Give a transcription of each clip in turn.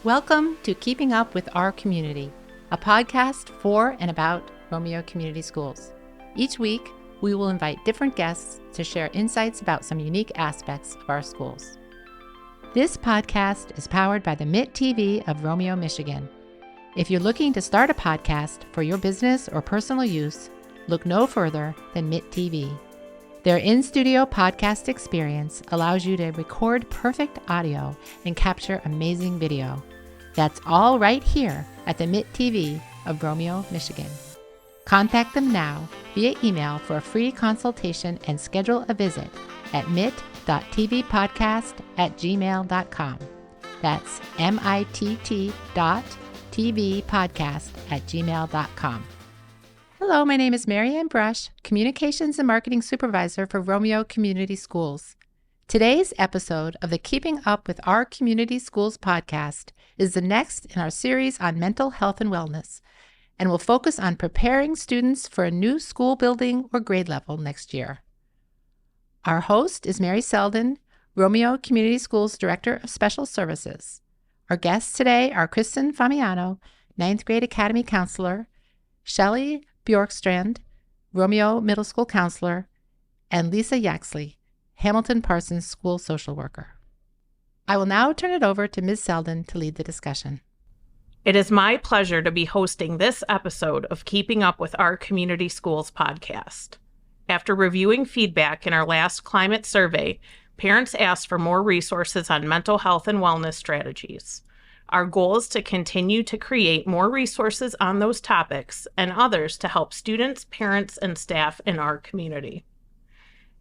Welcome to Keeping Up with Our Community, a podcast for and about Romeo Community Schools. Each week, we will invite different guests to share insights about some unique aspects of our schools. This podcast is powered by the MIT TV of Romeo, Michigan. If you're looking to start a podcast for your business or personal use, look no further than MIT TV. Their in-studio podcast experience allows you to record perfect audio and capture amazing video. That's all right here at the MIT TV of Romeo, Michigan. Contact them now via email for a free consultation and schedule a visit at mit.tvpodcast@gmail.com. That's mitt.tvpodcast@gmail.com. Hello, my name is Mary Ann Brush, Communications and Marketing Supervisor for Romeo Community Schools. Today's episode of the Keeping Up with Our Community Schools podcast is the next in our series on mental health and wellness, and will focus on preparing students for a new school building or grade level next year. Our host is Mary Selden, Romeo Community Schools Director of Special Services. Our guests today are Kristen Famiano, 9th grade Academy Counselor, Shelley Bjorkstrand, Romeo Middle School Counselor, and Lisa Yaxley, Hamilton Parsons School Social Worker. I will now turn it over to Ms. Selden to lead the discussion. It is my pleasure to be hosting this episode of Keeping Up with Our Community Schools podcast. After reviewing feedback in our last climate survey, parents asked for more resources on mental health and wellness strategies. Our goal is to continue to create more resources on those topics and others to help students, parents, and staff in our community.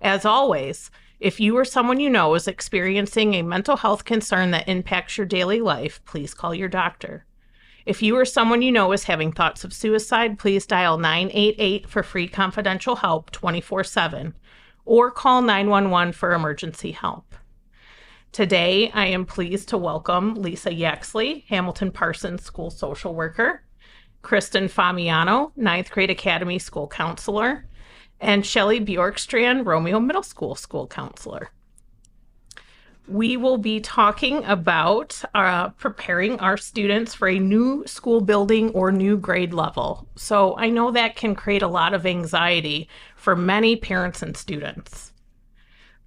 As always, if you or someone you know is experiencing a mental health concern that impacts your daily life, please call your doctor. If you or someone you know is having thoughts of suicide, please dial 988 for free confidential help 24/7 or call 911 for emergency help. Today, I am pleased to welcome Lisa Yaxley, Hamilton Parsons School Social Worker, Kristen Famiano, 9th grade Academy School Counselor, and Shelley Bjorkstrand, Romeo Middle School School Counselor. We will be talking about preparing our students for a new school building or new grade level. So I know that can create a lot of anxiety for many parents and students.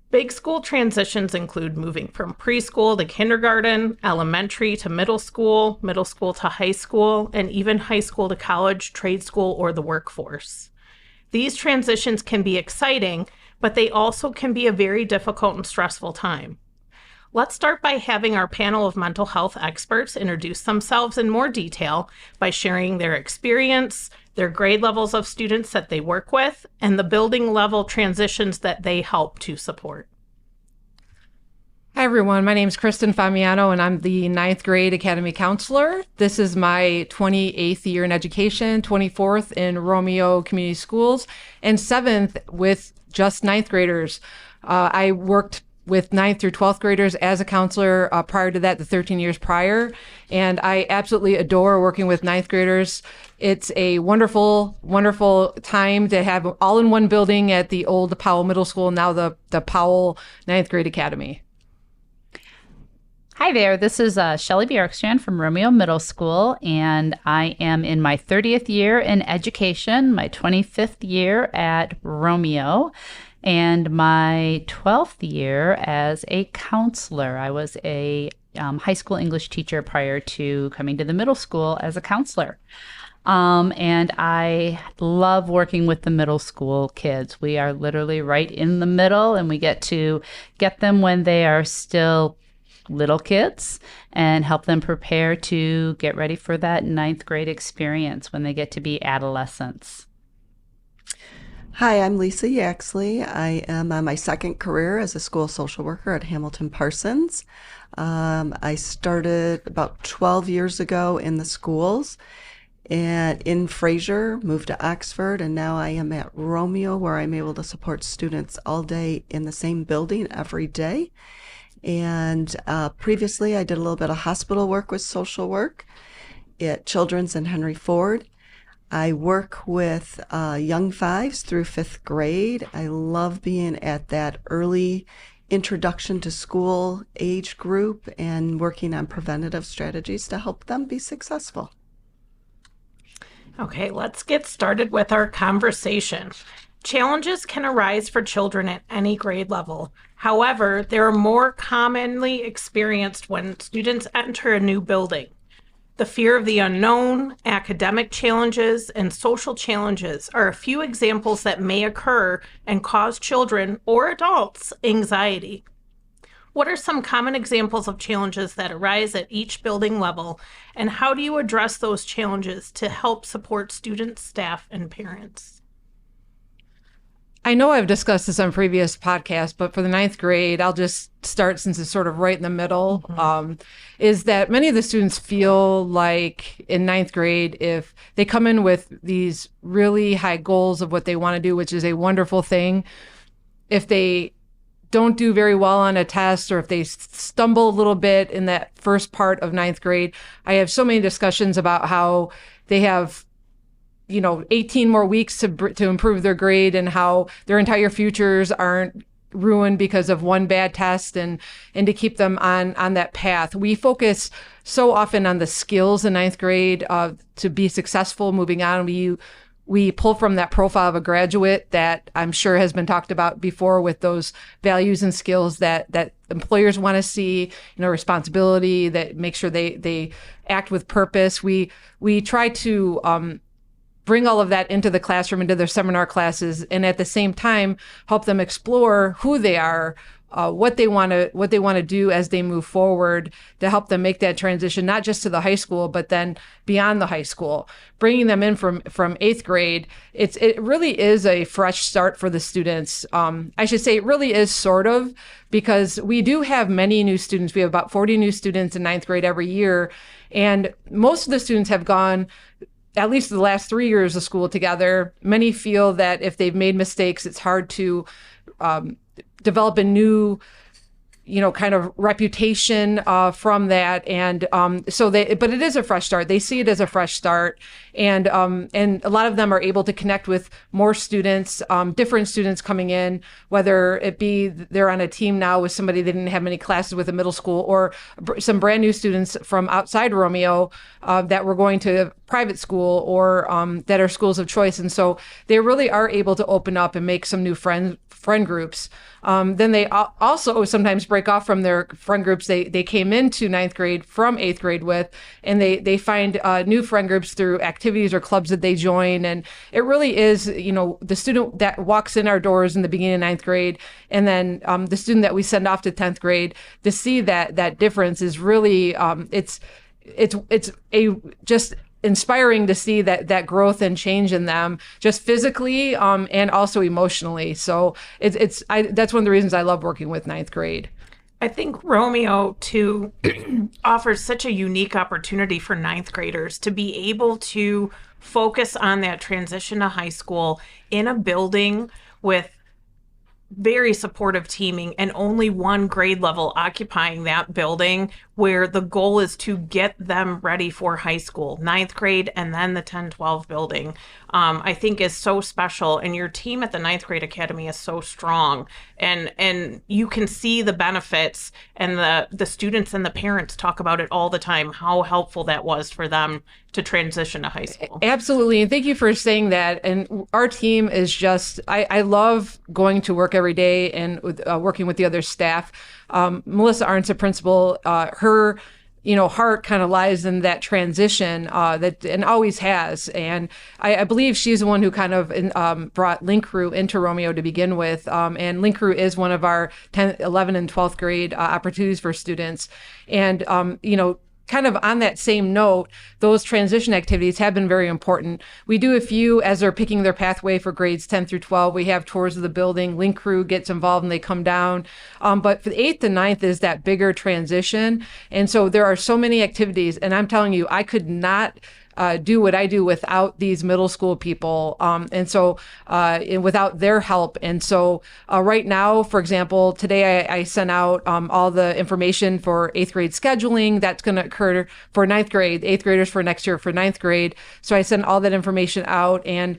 Big school transitions include moving from preschool to kindergarten, elementary to middle school to high school, and even high school to college, trade school, or the workforce. These transitions can be exciting, but they also can be a very difficult and stressful time. Let's start by having our panel of mental health experts introduce themselves in more detail by sharing their experience, their grade levels of students that they work with, and the building level transitions that they help to support. Hi, everyone. My name is Kristen Famiano, and I'm the 9th grade Academy Counselor. This is my 28th year in education, 24th in Romeo Community Schools, and 7th with just 9th graders. I worked with 9th through 12th graders as a counselor prior to that, the 13 years prior. And I absolutely adore working with 9th graders. It's a wonderful, wonderful time to have all in one building at the old Powell Middle School, now the Powell 9th grade Academy. Hi there, this is Shelley Bjorkstrand from Romeo Middle School, and I am in my 30th year in education, my 25th year at Romeo, and my 12th year as a counselor. I was a high school English teacher prior to coming to the middle school as a counselor. And I love working with the middle school kids. We are literally right in the middle, and we get to get them when they are still little kids and help them prepare to get ready for that 9th grade experience when they get to be adolescents. Hi, I'm Lisa Yaxley. I am on my second career as a school social worker at Hamilton Parsons. I started about 12 years ago in the schools and in Fraser, moved to Oxford, and now I am at Romeo, where I'm able to support students all day in the same building every day. And previously, I did a little bit of hospital work with social work at Children's and Henry Ford. I work with young 5s through 5th grade. I love being at that early introduction to school age group and working on preventative strategies to help them be successful. Okay, let's get started with our conversation. Challenges can arise for children at any grade level. However, they are more commonly experienced when students enter a new building. The fear of the unknown, academic challenges, and social challenges are a few examples that may occur and cause children or adults anxiety. What are some common examples of challenges that arise at each building level, and how do you address those challenges to help support students, staff, and parents? I know I've discussed this on previous podcasts, but for the ninth grade, I'll just start since it's sort of right in the middle, is that many of the students feel like in ninth grade, if they come in with these really high goals of what they want to do, which is a wonderful thing, if they don't do very well on a test, or if they stumble a little bit in that first part of ninth grade, I have so many discussions about how they have 18 more weeks to improve their grade, and how their entire futures aren't ruined because of one bad test, and to keep them on that path. We focus so often on the skills in ninth grade to be successful moving on. We pull from that profile of a graduate that I'm sure has been talked about before, with those values and skills that employers want to see, responsibility, that make sure they act with purpose. We try to bring all of that into the classroom, into their seminar classes, and at the same time help them explore who they are, what they want to do as they move forward, to help them make that transition, not just to the high school, but then beyond the high school. Bringing them in from eighth grade, it really is a fresh start for the students. I should say it really is, sort of, because we do have many new students. We have about 40 new students in ninth grade every year, and most of the students have gone at least the last 3 years of school together. Many feel that if they've made mistakes, it's hard to develop a new, kind of reputation from that. And but it is a fresh start. They see it as a fresh start. And a lot of them are able to connect with more students, different students coming in, whether it be they're on a team now with somebody they didn't have many classes with in middle school, or some brand new students from outside Romeo that were going to private school, or that are schools of choice. And so they really are able to open up and make some new friend groups. Then they also sometimes break off from their friend groups they came into ninth grade from eighth grade with, and they find new friend groups through activities or clubs that they join. And it really is, the student that walks in our doors in the beginning of ninth grade, and then the student that we send off to 10th grade, to see that difference is really, it's just inspiring to see that growth and change in them, just physically and also emotionally. So that's one of the reasons I love working with ninth grade. I think Romeo too offers such a unique opportunity for ninth graders to be able to focus on that transition to high school in a building with very supportive teaming, and only one grade level occupying that building, where the goal is to get them ready for high school, ninth grade, and then the 10-12 building, I think is so special. And your team at the ninth grade academy is so strong, and you can see the benefits, and the students and the parents talk about it all the time, how helpful that was for them to transition to high school. Absolutely. And thank you for saying that. And our team is just, I love going to work every day and working with the other staff. Melissa Arndt's a principal. Her heart kind of lies in that transition and always has. And I believe she's the one who kind of brought Link Crew into Romeo to begin with. And Link Crew is one of our 10th, 11th, and 12th grade opportunities for students. And, kind of on that same note, those transition activities have been very important. We do a few as they're picking their pathway for grades 10 through 12. We have tours of the building. Link Crew gets involved and they come down. But for the 8th and 9th is that bigger transition. And so there are so many activities. And I'm telling you, I could not do what I do without these middle school people, and without their help. And so right now, for example, today I sent out all the information for 8th grade scheduling. That's going to occur for 9th grade, 8th graders for next year for 9th grade. So I sent all that information out, and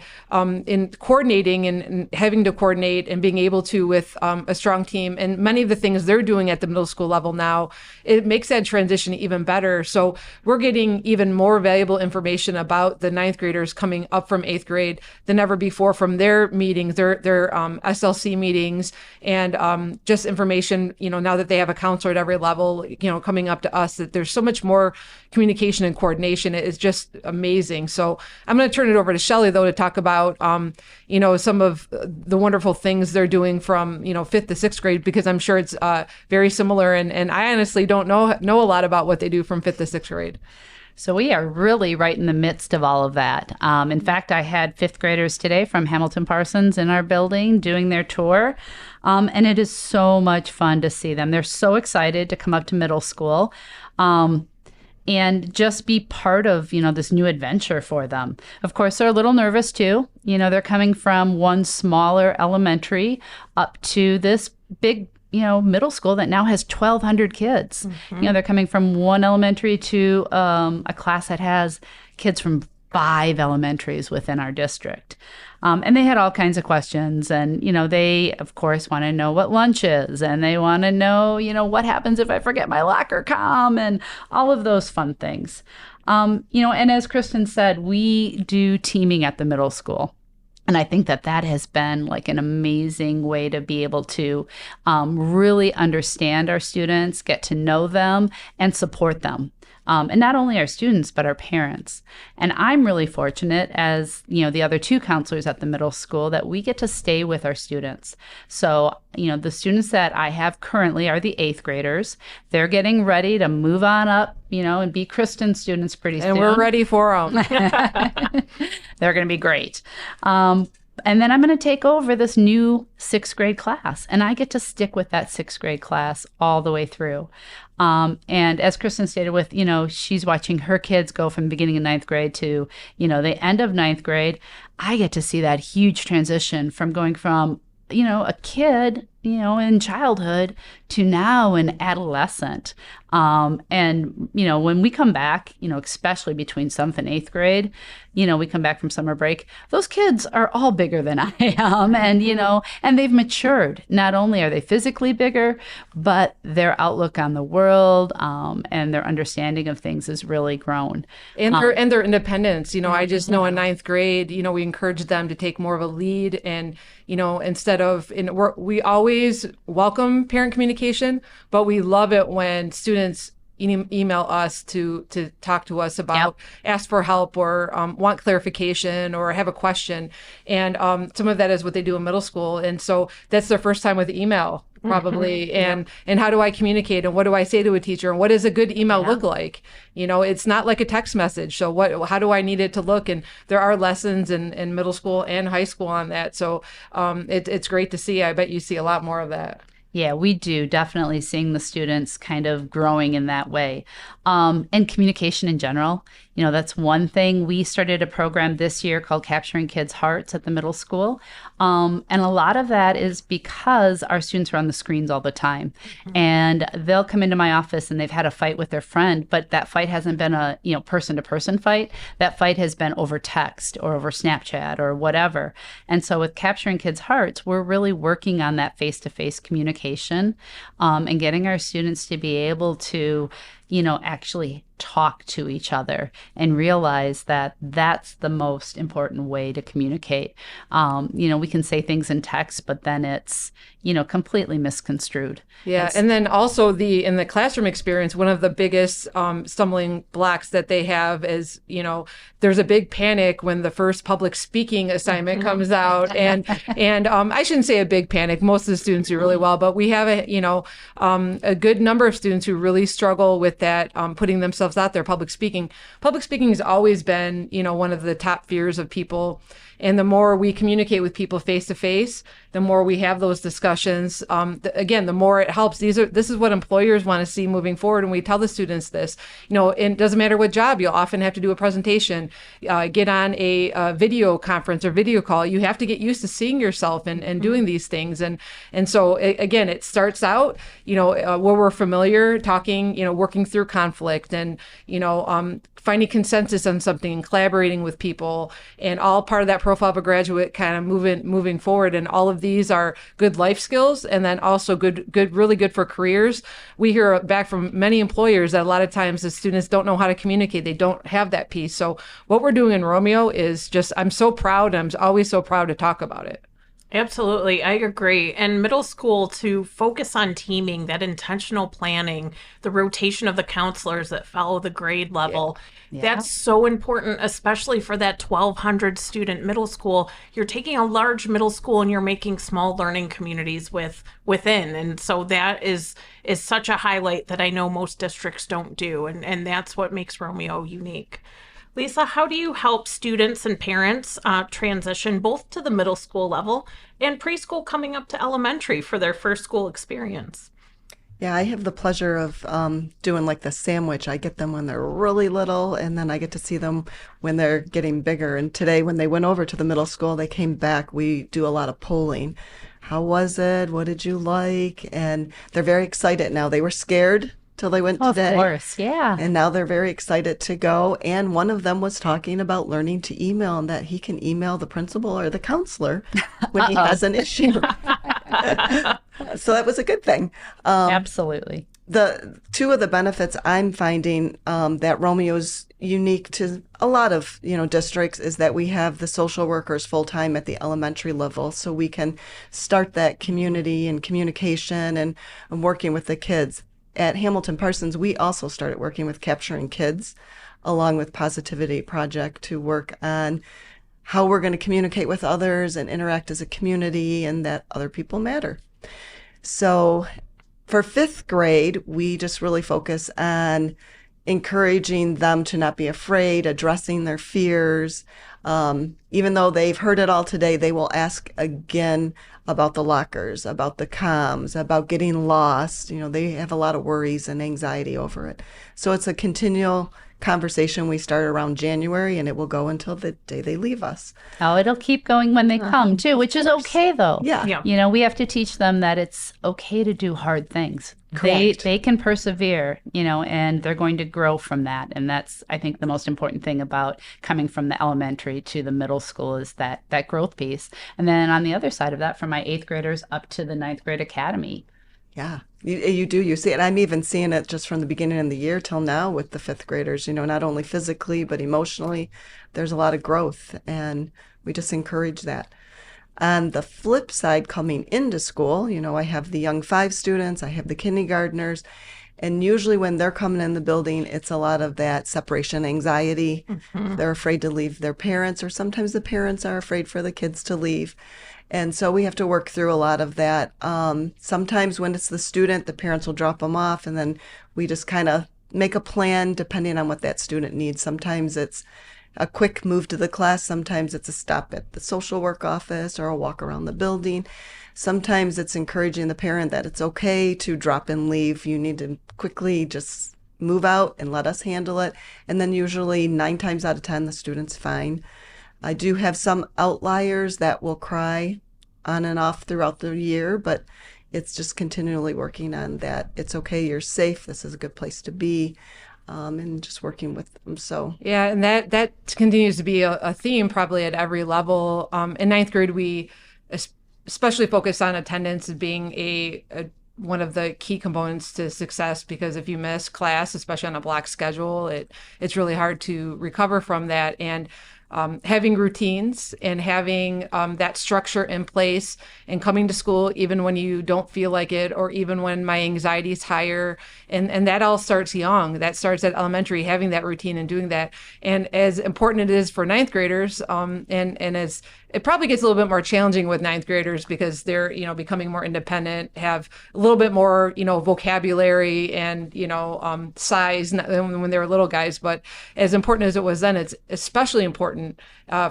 in coordinating and having to coordinate and being able to with a strong team and many of the things they're doing at the middle school level now, it makes that transition even better. So we're getting even more valuable information about the 9th graders coming up from 8th grade than ever before from their meetings, their SLC meetings, and just information, now that they have a counselor at every level, coming up to us, that there's so much more communication and coordination. It is just amazing. So I'm going to turn it over to Shelley, though, to talk about, some of the wonderful things they're doing from, 5th to 6th grade, because I'm sure it's very similar. And I honestly don't know a lot about what they do from 5th to 6th grade. So we are really right in the midst of all of that. In fact, I had 5th graders today from Hamilton Parsons in our building doing their tour. And it is so much fun to see them. They're so excited to come up to middle school. And just be part of, this new adventure for them. Of course, they're a little nervous too. They're coming from one smaller elementary up to this big, middle school that now has 1,200 kids. Mm-hmm. They're coming from one elementary to a class that has kids from 5 elementaries within our district. And they had all kinds of questions. And, they, of course, want to know what lunch is. And they want to know, what happens if I forget my locker comm and all of those fun things. And as Kristen said, we do teaming at the middle school. And I think that has been like an amazing way to be able to really understand our students, get to know them, and support them. And not only our students, but our parents. And I'm really fortunate, as the other 2 counselors at the middle school, that we get to stay with our students. So, the students that I have currently are the 8th graders. They're getting ready to move on up, and be Kristen students pretty soon. And we're ready for them. They're going to be great. And then I'm going to take over this new 6th grade class, and I get to stick with that 6th grade class all the way through. And as Kristen stated with, she's watching her kids go from the beginning of 9th grade to, the end of 9th grade. I get to see that huge transition from going from, a kid, in childhood to now an adolescent. And, when we come back, especially between 7th and 8th grade, we come back from summer break, those kids are all bigger than I am. And, and they've matured. Not only are they physically bigger, but their outlook on the world, and their understanding of things has really grown. And their independence. I just know in 9th grade, we encourage them to take more of a lead, and, instead of, we always welcome parent communication, but we love it when students email us to talk to us about, ask for help, or want clarification, or have a question. And some of that is what they do in middle school. And so that's their first time with email, probably. And how do I communicate, and what do I say to a teacher, and what does a good email look like? It's not like a text message. So how do I need it to look? And there are lessons in middle school and high school on that. So it's great to see. I bet you see a lot more of that. Yeah, we do. Definitely seeing the students kind of growing in that way. And communication in general. That's one thing. We started a program this year called Capturing Kids' Hearts at the middle school. And a lot of that is because our students are on the screens all the time. And they'll come into my office and they've had a fight with their friend, but that fight hasn't been a person-to-person fight. That fight has been over text or over Snapchat or whatever. And so with Capturing Kids' Hearts, we're really working on that face-to-face communication, and getting our students to be able to actually talk to each other and realize that that's the most important way to communicate. We can say things in text, but then it's, completely misconstrued. Yeah. And then also in the classroom experience, one of the biggest stumbling blocks that they have is, there's a big panic when the first public speaking assignment comes out. And I shouldn't say a big panic. Most of the students do really well, but we have a good number of students who really struggle with that, putting themselves out there. Public speaking has always been, one of the top fears of people. And the more we communicate with people face to face, the more we have those discussions discussions. Again, the more it helps. This is what employers want to see moving forward, and we tell the students this. And it doesn't matter what job, you'll often have to do a presentation, get on a video conference or video call. You have to get used to seeing yourself and doing these things, and so again, it starts out where we're familiar, talking, working through conflict, and finding consensus on something and collaborating with people, and all part of that profile of a graduate kind of moving forward. And all of these are good life skills, and then also really good for careers. We hear back from many employers that a lot of times the students don't know how to communicate. They don't have that piece. So what we're doing in Romeo is just, I'm so proud. I'm always so proud to talk about it. Absolutely. I agree. And middle school, to focus on teaming, that intentional planning, the rotation of the counselors that follow the grade level, that's so important, especially for that 1,200 student middle school. You're taking a large middle school and you're making small learning communities within. And so that is such a highlight that I know most districts don't do. And that's what makes Romeo unique. Lisa, how do you help students and parents transition both to the middle school level and preschool coming up to elementary for their first school experience? Yeah, I have the pleasure of doing like the sandwich. I get them when they're really little, and then I get to see them when they're getting bigger. And today, when they went over to the middle school, they came back. We do a lot of polling. How was it? What did you like? And they're very excited now. They were scared till they went today. Of course, yeah. And now they're very excited to go. And one of them was talking about learning to email, and that he can email the principal or the counselor when he has an issue. So that was a good thing. Absolutely. The two of the benefits I'm finding that Romeo's unique to a lot of districts is that we have the social workers full time at the elementary level, so we can start that community and communication and working with the kids. At Hamilton Parsons, we also started working with Capturing Kids, along with Positivity Project, to work on how we're going to communicate with others and interact as a community, and that other people matter. So for fifth grade, we just really focus on encouraging them to not be afraid, addressing their fears. Even though they've heard it all today, they will ask again about the lockers, about the comms, about getting lost. They have a lot of worries and anxiety over it. So it's a continual conversation. We start around January, and it will go until the day they leave us. Oh, it'll keep going when they come too, which is okay though. Yeah. We have to teach them that it's okay to do hard things. Correct. They can persevere, and they're going to grow from that. And that's, I think, the most important thing about coming from the elementary to the middle school is that growth piece. And then on the other side of that, from my 8th graders up to the 9th grade academy. Yeah, you do. You see it. I'm even seeing it just from the beginning of the year till now with the 5th graders, not only physically, but emotionally. There's a lot of growth, and we just encourage that. On the flip side, coming into school, I have the young 5 students, I have the kindergartners, and usually when they're coming in the building, it's a lot of that separation anxiety. Mm-hmm. They're afraid to leave their parents, or sometimes the parents are afraid for the kids to leave. And so we have to work through a lot of that. Sometimes when it's the student, the parents will drop them off, and then we just kind of make a plan depending on what that student needs. Sometimes it's a quick move to the class. Sometimes it's a stop at the social work office or a walk around the building. Sometimes it's encouraging the parent that it's okay to drop and leave. You need to quickly just move out and let us handle it. And then usually 9 times out of 10, the student's fine. I do have some outliers that will cry on and off throughout the year, but it's just continually working on that. It's okay, you're safe, this is a good place to be, and just working with them. So yeah, and that continues to be a theme probably at every level. In 9th grade, we especially focus on attendance as being one of the key components to success, because if you miss class, especially on a block schedule, it's really hard to recover from that. And having routines and having that structure in place and coming to school even when you don't feel like it, or even when my anxiety is higher, and that all starts young. That starts at elementary, having that routine and doing that. And as important it is for 9th graders, and as it probably gets a little bit more challenging with 9th graders because they're, becoming more independent, have a little bit more, vocabulary and, size than when they were little guys. But as important as it was then, it's especially important important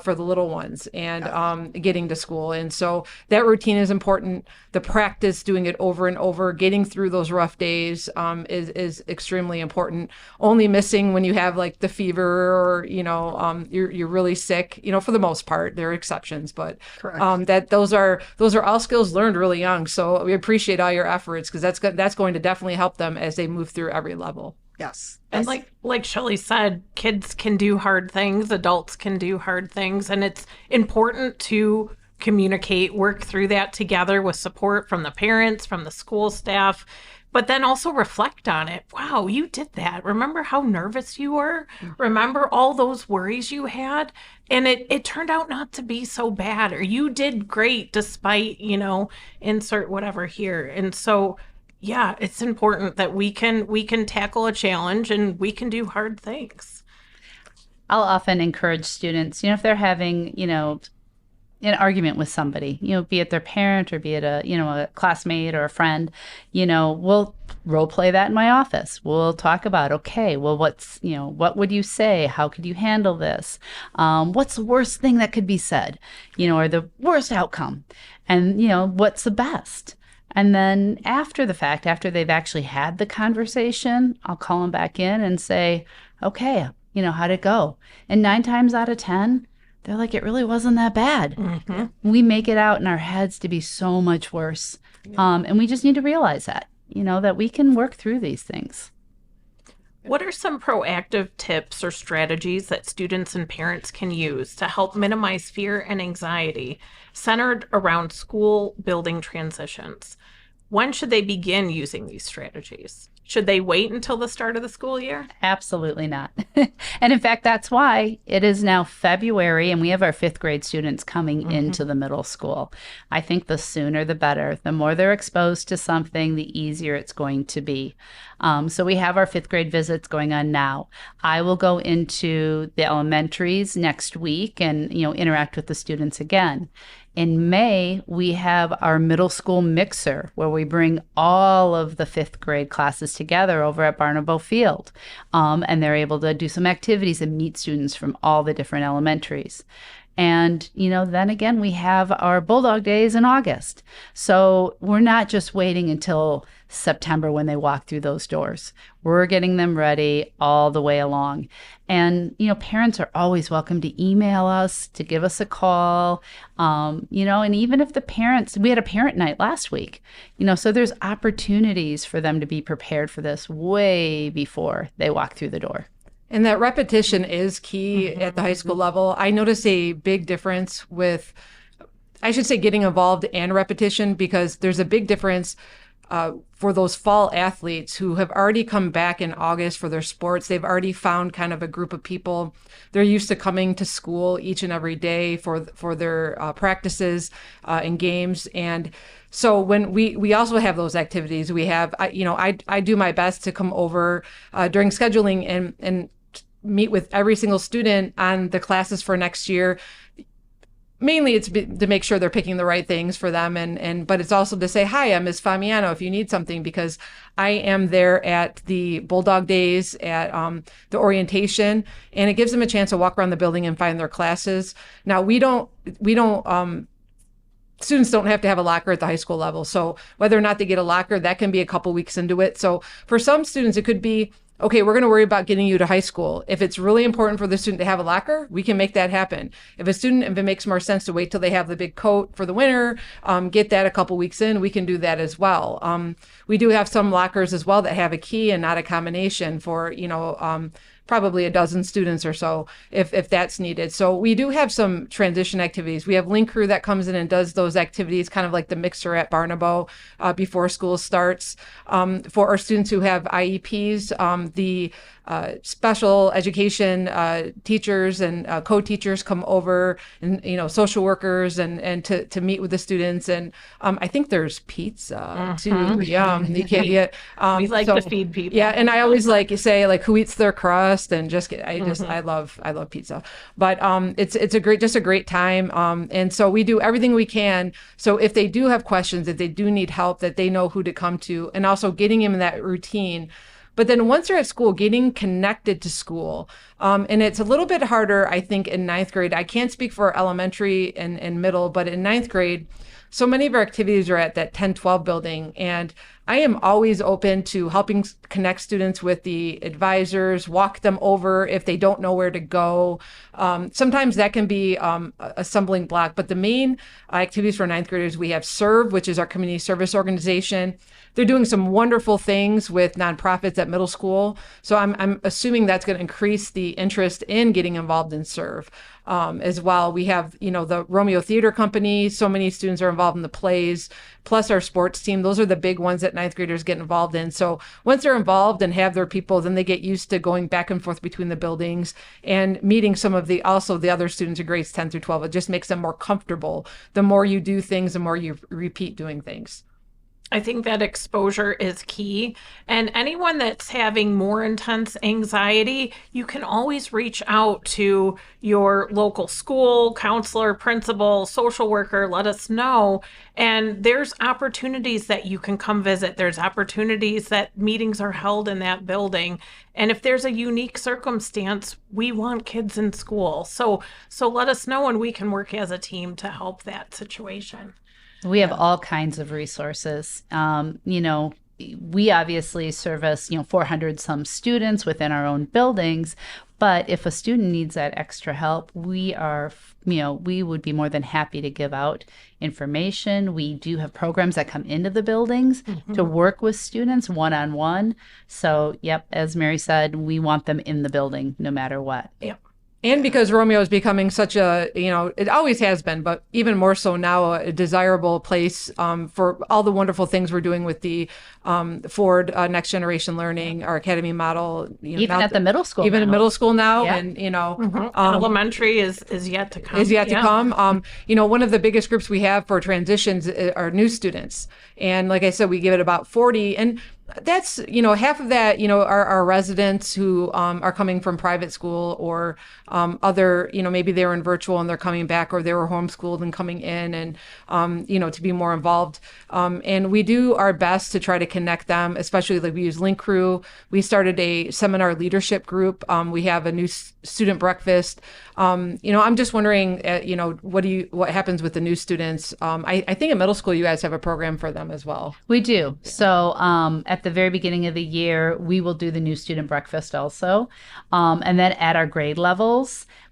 for the little ones and getting to school. And so that routine is important. The practice, doing it over and over, getting through those rough days is extremely important. Only missing when you have like the fever or, you're really sick, for the most part. There are exceptions, but those are all skills learned really young. So we appreciate all your efforts, because that's going to definitely help them as they move through every level. Yes. And like Shelley said, kids can do hard things, adults can do hard things, and it's important to communicate, work through that together with support from the parents, from the school staff, but then also reflect on it. Wow, you did that. Remember how nervous you were? Remember all those worries you had? And it turned out not to be so bad, or you did great despite, insert whatever here. And so yeah, it's important that we can tackle a challenge and we can do hard things. I'll often encourage students, if they're having, an argument with somebody, be it their parent or be it a classmate or a friend, we'll role play that in my office. We'll talk about, okay, well, what would you say? How could you handle this? What's the worst thing that could be said, or the worst outcome? And, what's the best? And then after the fact, after they've actually had the conversation, I'll call them back in and say, okay, how'd it go? And 9 times out of 10, they're like, it really wasn't that bad. Mm-hmm. We make it out in our heads to be so much worse. And we just need to realize that, that we can work through these things. What are some proactive tips or strategies that students and parents can use to help minimize fear and anxiety centered around school building transitions? When should they begin using these strategies? Should they wait until the start of the school year? Absolutely not. And in fact, that's why it is now February and we have our 5th grade students coming into the middle school. I think the sooner the better. The more they're exposed to something, the easier it's going to be. So we have our 5th grade visits going on now. I will go into the elementaries next week and, interact with the students again. In May, we have our middle school mixer where we bring all of the 5th grade classes together over at Barnabo Field. And they're able to do some activities and meet students from all the different elementaries. And, then again, we have our Bulldog Days in August. So we're not just waiting until September when they walk through those doors. We're getting them ready all the way along. And, parents are always welcome to email us, to give us a call, and even if the parents, we had a parent night last week, so there's opportunities for them to be prepared for this way before they walk through the door. And that repetition is key at the high school level. I notice a big difference with, I should say, getting involved and repetition, because there's a big difference for those fall athletes who have already come back in August for their sports. They've already found kind of a group of people. They're used to coming to school each and every day for their practices and games. And so when we also have those activities, we have, I do my best to come over during scheduling and meet with every single student on the classes for next year. Mainly it's to make sure they're picking the right things for them. But it's also to say, hi, I'm Ms. Famiano if you need something, because I am there at the Bulldog Days, at the orientation, and it gives them a chance to walk around the building and find their classes. Now students don't have to have a locker at the high school level. So whether or not they get a locker, that can be a couple weeks into it. So for some students, it could be, okay, we're going to worry about getting you to high school. If it's really important for the student to have a locker, we can make that happen. If it makes more sense to wait till they have the big coat for the winter, get that a couple weeks in, we can do that as well. We do have some lockers as well that have a key and not a combination for, probably a dozen students or so if that's needed. So we do have some transition activities. We have Link Crew that comes in and does those activities, kind of like the mixer at Barnabo before school starts. For our students who have IEPs, the special education teachers and co-teachers come over, and social workers and to meet with the students. And I think there's pizza too. Yeah, you can't get. We like to feed people. Yeah, and I always say who eats their crust, and I love pizza. But it's a great time. And so we do everything we can. So if they do have questions, if they do need help, that they know who to come to, and also getting them in that routine. But then once they're at school, getting connected to school, and it's a little bit harder, I think, in ninth grade. I can't speak for elementary and middle, but in ninth grade, so many of our activities are at that 10-12 building. And I am always open to helping connect students with the advisors, walk them over if they don't know where to go. Sometimes that can be a stumbling block, but the main activities for ninth graders, we have SERVE, which is our community service organization. They're doing some wonderful things with nonprofits at middle school. So I'm assuming that's going to increase the interest in getting involved in SERVE. As well, we have, the Romeo Theater Company. So many students are involved in the plays, plus our sports team. Those are the big ones that ninth graders get involved in. So once they're involved and have their people, then they get used to going back and forth between the buildings and meeting some of the other students in grades 10 through 12. It just makes them more comfortable. The more you do things, the more you repeat doing things. I think that exposure is key. And anyone that's having more intense anxiety, you can always reach out to your local school, counselor, principal, social worker, let us know. And there's opportunities that you can come visit. There's opportunities that meetings are held in that building. And if there's a unique circumstance, we want kids in school. So let us know and we can work as a team to help that situation. We have all kinds of resources. We obviously service, 400 some students within our own buildings. But if a student needs that extra help, we would be more than happy to give out information. We do have programs that come into the buildings to work with students one-on-one. So, as Mary said, we want them in the building no matter what. Yep. And because Romeo is becoming such a, it always has been, but even more so now, a desirable place for all the wonderful things we're doing with the Ford Next Generation Learning, our academy model. Even at the middle school even now. in middle school now. Yeah. And, Elementary is yet to come. Is yet to come. One of the biggest groups we have for transitions are new students. And like I said, we give it about 40. And that's, half of that, are our residents who are coming from private school or other, maybe they were in virtual and they're coming back, or they were homeschooled and coming in and, to be more involved. And we do our best to try to connect them, especially like we use Link Crew. We started a seminar leadership group. We have a new student breakfast. I'm just wondering, what happens with the new students? I think in middle school, you guys have a program for them as well. We do. Yeah. So at the very beginning of the year, we will do the new student breakfast also. And then at our grade levels,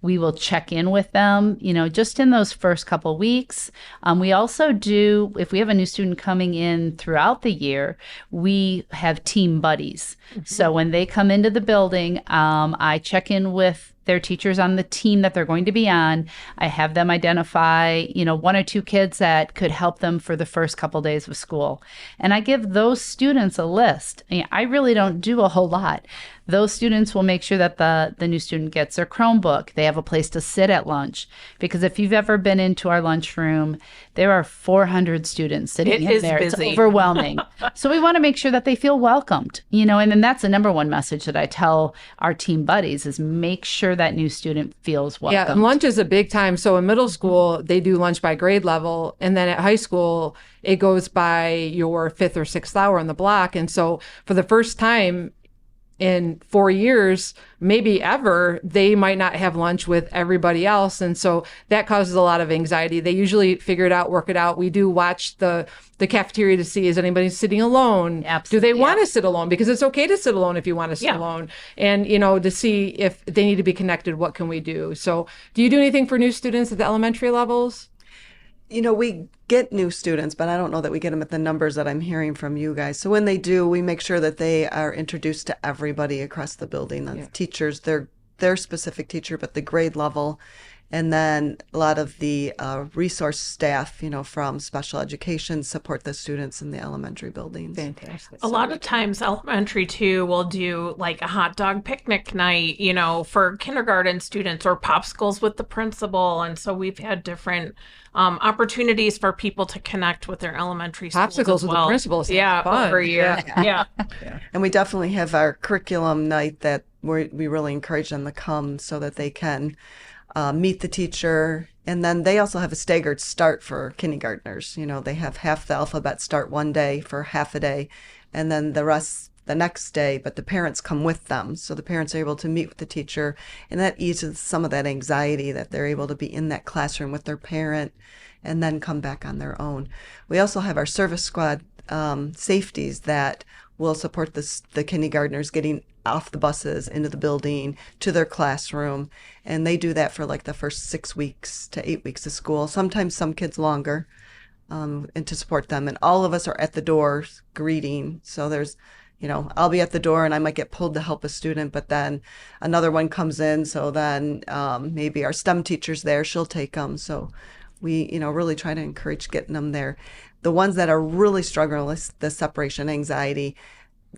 we will check in with them, just in those first couple weeks. We also do, if we have a new student coming in throughout the year, we have team buddies. So when they come into the building, I check in with their teachers on the team that they're going to be on. I have them identify, one or two kids that could help them for the first couple days of school. And I give those students a list. I really don't do a whole lot. Those students will make sure that the new student gets their Chromebook. They have a place to sit at lunch. Because if you've ever been into our lunchroom, there are 400 students sitting in there. Busy. It's overwhelming. So we want to make sure that they feel welcomed, and then that's the number one message that I tell our team buddies is make sure that new student feels welcome. Yeah, and lunch is a big time. So in middle school, they do lunch by grade level. And then at high school, it goes by your 5th or 6th hour on the block. And so for the first time in 4 years, maybe ever, they might not have lunch with everybody else. And so that causes a lot of anxiety. They usually figure it out, work it out. We do watch the cafeteria to see, is anybody sitting alone? Absolutely. Do they want to sit alone? Because it's okay to sit alone if you want to sit alone. And, to see if they need to be connected, what can we do? So do you do anything for new students at the elementary levels? We get new students, but I don't know that we get them at the numbers that I'm hearing from you guys. So when they do, we make sure that they are introduced to everybody across the building, the teachers, their specific teacher, but the grade level. And then a lot of the resource staff, from special education support the students in the elementary buildings. Fantastic. A lot of times elementary too will do like a hot dog picnic night, for kindergarten students or popsicles with the principal. And so we've had different opportunities for people to connect with their elementary schools Popsicles as with well. the principal. Fun. Over a year. Yeah. And we definitely have our curriculum night that we really encourage them to come so that they can meet the teacher. And then they also have a staggered start for kindergartners. They have half the alphabet start one day for half a day, and then the rest the next day, but the parents come with them. So the parents are able to meet with the teacher, and that eases some of that anxiety that they're able to be in that classroom with their parent and then come back on their own. We also have our service squad safeties that will support the kindergartners getting off the buses into the building to their classroom, and they do that for like the first 6 weeks to 8 weeks of school, sometimes some kids longer, and to support them. And all of us are at the door greeting. So there's, I'll be at the door and I might get pulled to help a student, but then another one comes in. So then maybe our STEM teacher's there, she'll take them. So we, really try to encourage getting them there. The ones that are really struggling with the separation anxiety,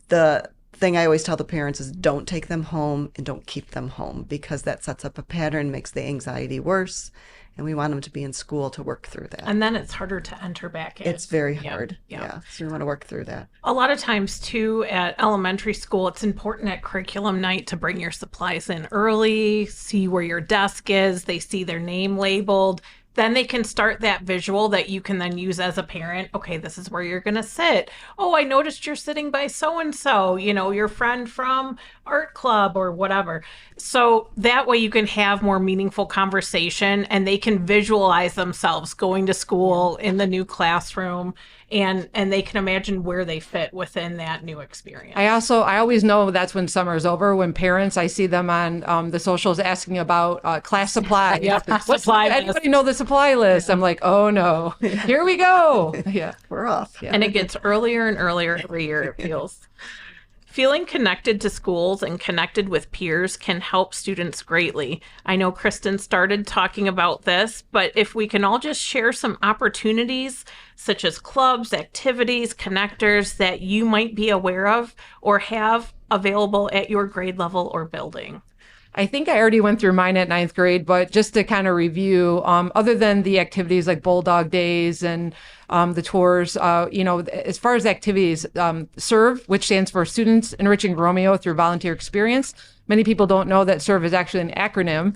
the thing I always tell the parents is don't take them home and don't keep them home, because that sets up a pattern, makes the anxiety worse. And we want them to be in school to work through that. And then it's harder to enter back in. It's very hard. Yep. Yeah. So we want to work through that. A lot of times, too, at elementary school, it's important at curriculum night to bring your supplies in early, see where your desk is. They see their name labeled. Then they can start that visual that you can then use as a parent. Okay, this is where you're going to sit. Oh, I noticed you're sitting by so-and-so, your friend from art club or whatever. So that way you can have more meaningful conversation, and they can visualize themselves going to school in the new classroom, and they can imagine where they fit within that new experience. I always know that's when summer is over, when parents, I see them on the socials asking about class supply. Anybody know the supply list? I'm like, oh no, here we go. Yeah, we're off. Yeah. And it gets earlier and earlier every year, it feels. Feeling connected to schools and connected with peers can help students greatly. I know Kristen started talking about this, but if we can all just share some opportunities, such as clubs, activities, connectors that you might be aware of or have available at your grade level or building. I think I already went through mine at 9th grade, but just to kind of review, other than the activities like Bulldog Days and the tours, as far as activities, SERVE, which stands for Students Enriching Romeo Through Volunteer Experience. Many people don't know that SERVE is actually an acronym.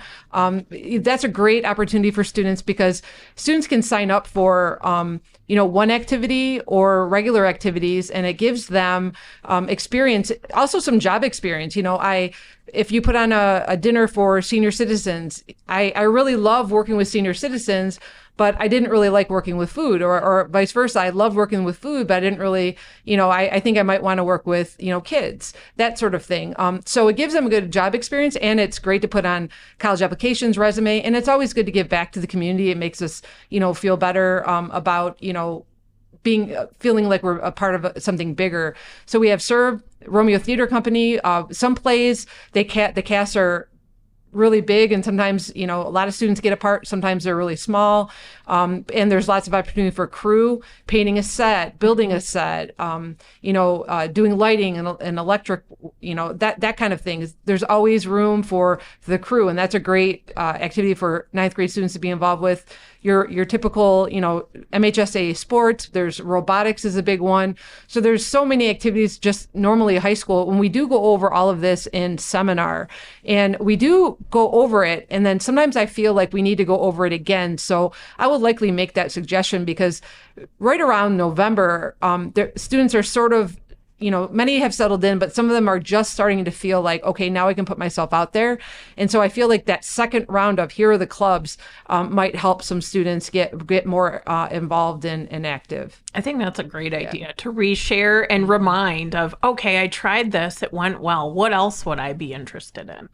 That's a great opportunity for students, because students can sign up for, one activity or regular activities, and it gives them experience, also some job experience. If you put on a dinner for senior citizens, I really love working with senior citizens, but I didn't really like working with food, or vice versa. I loved working with food, but I didn't really, I think I might want to work with, kids, that sort of thing. So it gives them a good job experience, and it's great to put on college applications, resume, and it's always good to give back to the community. It makes us, feel better about, feeling like we're a part of something bigger. So we have SERVE, Romeo Theater Company. Some plays, the casts are really big, and sometimes a lot of students get a part, sometimes they're really small, and there's lots of opportunity for crew, painting a set, building a set, doing lighting and electric, that kind of thing. There's always room for the crew, and that's a great activity for 9th grade students to be involved with. Your typical, MHSA sports. There's robotics is a big one. So there's so many activities just normally at high school. When we do go over all of this in seminar, and we do go over it, and then sometimes I feel like we need to go over it again. So I will likely make that suggestion, because right around November, students are sort of, many have settled in, but some of them are just starting to feel like, okay, now I can put myself out there. And so I feel like that second round of here are the clubs might help some students get more involved and active. I think that's a great idea to reshare and remind of, okay, I tried this, it went well. What else would I be interested in?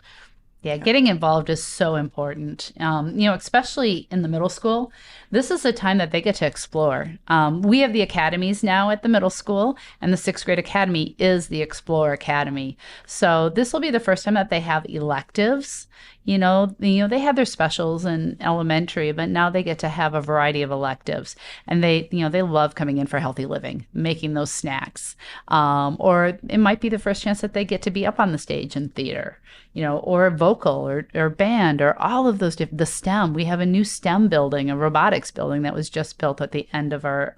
Yeah, getting involved is so important, especially in the middle school. This is a time that they get to explore. We have the academies now at the middle school, and the 6th grade academy is the Explore Academy. So this will be the first time that they have electives. They have their specials in elementary, but now they get to have a variety of electives, and they love coming in for healthy living, making those snacks. Or it might be the first chance that they get to be up on the stage in theater, or vocal or band, or all of those the STEM. We have a new STEM building, a robotics building that was just built at the end of our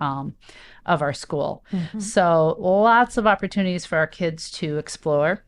school. Mm-hmm. So lots of opportunities for our kids to explore.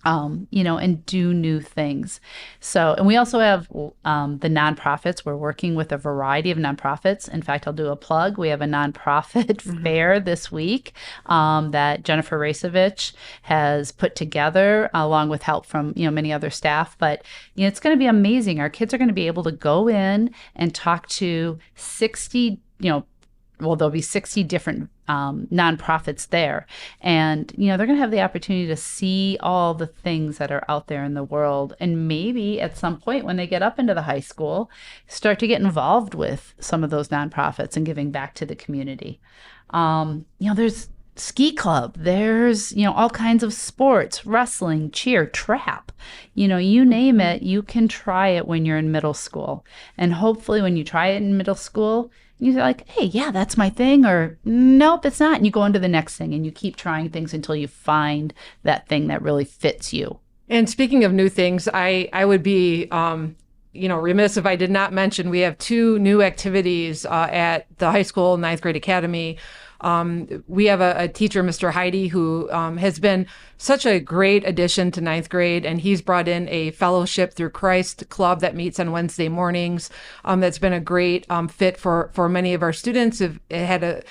and do new things. So, and we also have the nonprofits. We're working with a variety of nonprofits. In fact, I'll do a plug. We have a nonprofit fair this week that Jennifer Racevich has put together, along with help from many other staff. But it's going to be amazing. Our kids are going to be able to go in and talk to 60, there'll be 60 different nonprofits there. And, they're going to have the opportunity to see all the things that are out there in the world. And maybe at some point when they get up into the high school, start to get involved with some of those nonprofits and giving back to the community. There's ski club, there's, all kinds of sports, wrestling, cheer, trap, you name it, you can try it when you're in middle school. And hopefully when you try it in middle school, you're like, hey, yeah, that's my thing, or nope, it's not. And you go into the next thing and you keep trying things until you find that thing that really fits you. And speaking of new things, I would be, remiss if I did not mention we have 2 new activities at the high school 9th grade academy. We have a teacher, Mr. Heidi, who has been such a great addition to 9th grade, and he's brought in a Fellowship Through Christ club that meets on Wednesday mornings. That's been a great fit for many of our students who've had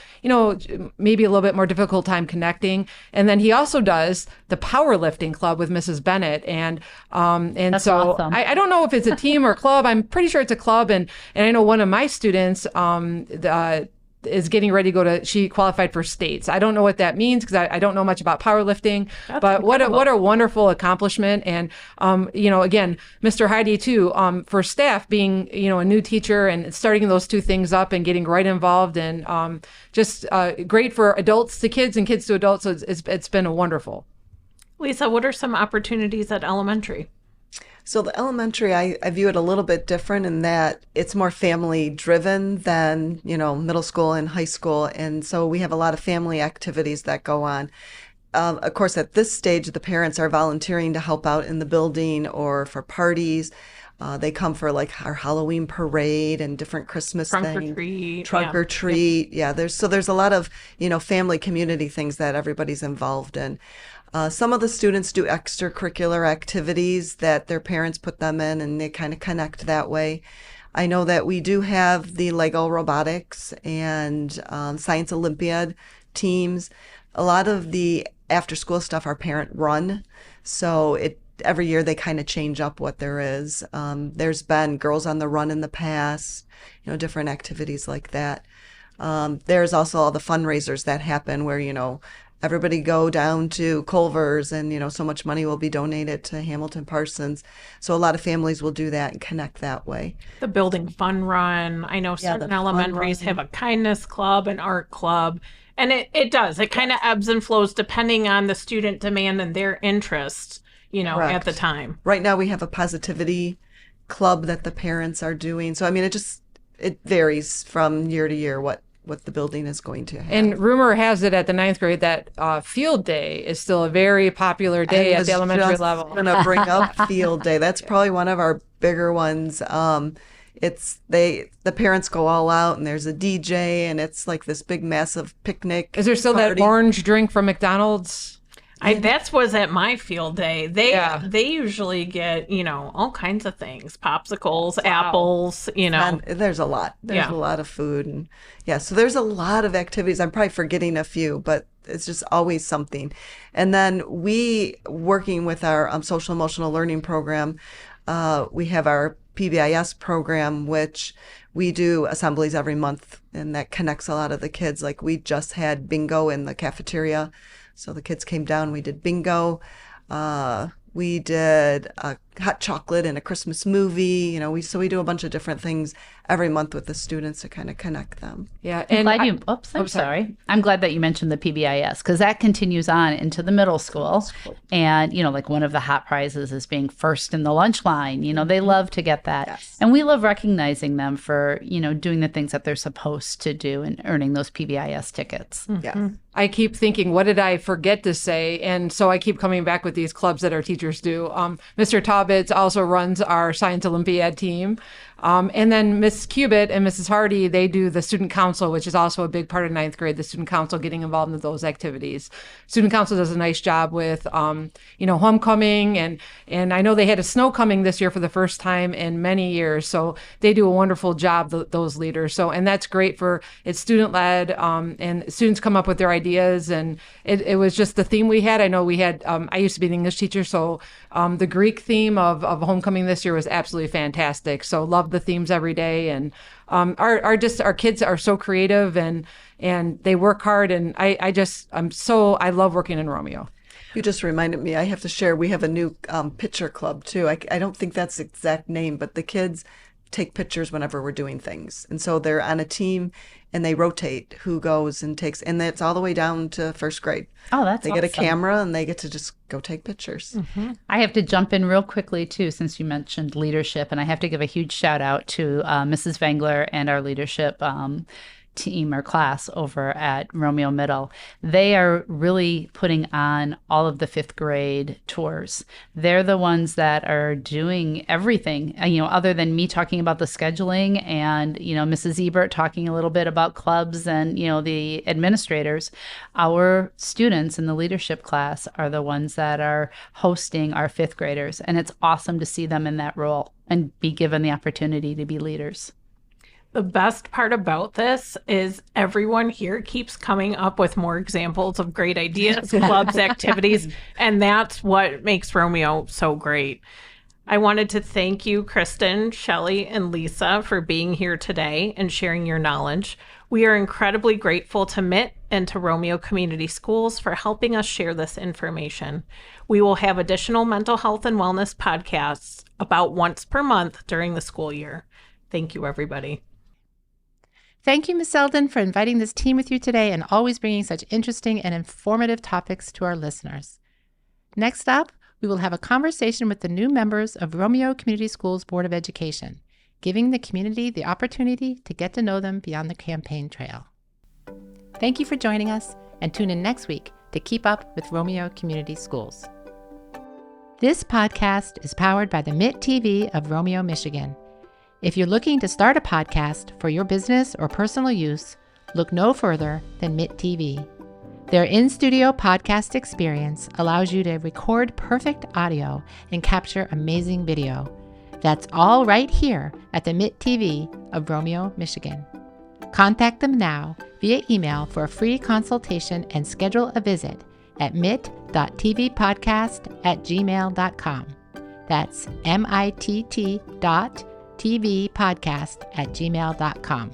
maybe a little bit more difficult time connecting. And then he also does the powerlifting club with Mrs. Bennett, and That's so awesome. I don't know if it's a team or a club. I'm pretty sure it's a club, and I know one of my students is getting ready to she qualified for states. I don't know what that means because I don't know much about powerlifting, but what a wonderful accomplishment. And, again, Mr. Heidi too, for staff being, a new teacher and starting those 2 things up and getting right involved, and just great for adults to kids and kids to adults. So it's been wonderful. Lisa, what are some opportunities at elementary? So the elementary, I view it a little bit different in that it's more family driven than, middle school and high school. And so we have a lot of family activities that go on. Of course, at this stage, the parents are volunteering to help out in the building or for parties. They come for like our Halloween parade and different Christmas Trunk things. or treat. Trunk or treat. Yeah, there's a lot of, family community things that everybody's involved in. Some of the students do extracurricular activities that their parents put them in, and they kind of connect that way. I know that we do have the Lego robotics and Science Olympiad teams. A lot of the after-school stuff are parent-run, so every year they kind of change up what there is. There's been Girls on the Run in the past, different activities like that. There's also all the fundraisers that happen where, everybody go down to Culver's and, so much money will be donated to Hamilton Parsons. So a lot of families will do that and connect that way. The building fun run. I know certain elementaries have a kindness club, an art club, and it does. It kind of ebbs and flows depending on the student demand and their interest, Correct. at the time. Right now we have a positivity club that the parents are doing. So, it varies from year to year what the building is going to have. And rumor has it at the 9th grade that field day is still a very popular day at the elementary level. I'm going to bring up field day. That's probably one of our bigger ones. The parents go all out and there's a DJ and it's like this big massive picnic. Is there still party. that orange drink from McDonald's? That was at my field day. They usually get, all kinds of things, popsicles, apples, And there's a lot. There's a lot of food. And so there's a lot of activities. I'm probably forgetting a few, but it's just always something. And then we, working with our social emotional learning program, we have our PBIS program, which we do assemblies every month, and that connects a lot of the kids. Like we just had bingo in the cafeteria. So the kids came down, we did bingo. We did a hot chocolate and a Christmas movie. We do a bunch of different things every month with the students to kind of connect them. Yeah. And I'm sorry. I'm glad that you mentioned the PBIS because that continues on into the middle school. And, like one of the hot prizes is being first in the lunch line. They love to get that. Yes. And we love recognizing them for, doing the things that they're supposed to do and earning those PBIS tickets. Yeah. I keep thinking, what did I forget to say? And so I keep coming back with these clubs that our teachers do. Mr. Taub Hobbits also runs our Science Olympiad team. And then Miss Cubitt and Mrs. Hardy, they do the student council, which is also a big part of ninth grade, the student council getting involved in those activities. Student council does a nice job with, homecoming. And I know they had a snow coming this year for the first time in many years. So they do a wonderful job, those leaders. And that's great it's student led, and students come up with their ideas. And it was just the theme we had. I know we had, I used to be an English teacher. So the Greek theme of homecoming this year was absolutely fantastic. So love the themes every day, and our kids are so creative and they work hard, and I love working in Romeo. You just reminded me, I have to share, we have a new picture club too. I don't think that's the exact name, but the kids take pictures whenever we're doing things. And so they're on a team and they rotate who goes and takes, and that's all the way down to first grade. Oh, that's They awesome. get a camera and they get to just go take pictures. Mm-hmm. I have to jump in real quickly, too, since you mentioned leadership. And I have to give a huge shout out to Mrs. Vangler and our leadership team or class over at Romeo Middle. They are really putting on all of the fifth grade tours. They're the ones that are doing everything, other than me talking about the scheduling and, Mrs. Ebert talking a little bit about clubs and, the administrators. Our students in the leadership class are the ones that are hosting our fifth graders. And it's awesome to see them in that role and be given the opportunity to be leaders. The best part about this is everyone here keeps coming up with more examples of great ideas, clubs, activities, and that's what makes Romeo so great. I wanted to thank you, Kristen, Shelley, and Lisa, for being here today and sharing your knowledge. We are incredibly grateful to MIT and to Romeo Community Schools for helping us share this information. We will have additional mental health and wellness podcasts about once per month during the school year. Thank you, everybody. Thank you, Ms. Eldon, for inviting this team with you today and always bringing such interesting and informative topics to our listeners. Next up, we will have a conversation with the new members of Romeo Community Schools Board of Education, giving the community the opportunity to get to know them beyond the campaign trail. Thank you for joining us, and tune in next week to keep up with Romeo Community Schools. This podcast is powered by the MIT TV of Romeo, Michigan. If you're looking to start a podcast for your business or personal use, look no further than MIT TV. Their in-studio podcast experience allows you to record perfect audio and capture amazing video. That's all right here at the MIT TV of Romeo, Michigan. Contact them now via email for a free consultation and schedule a visit at mit.tvpodcast@gmail.com. That's mitt.tvpodcast@gmail.com.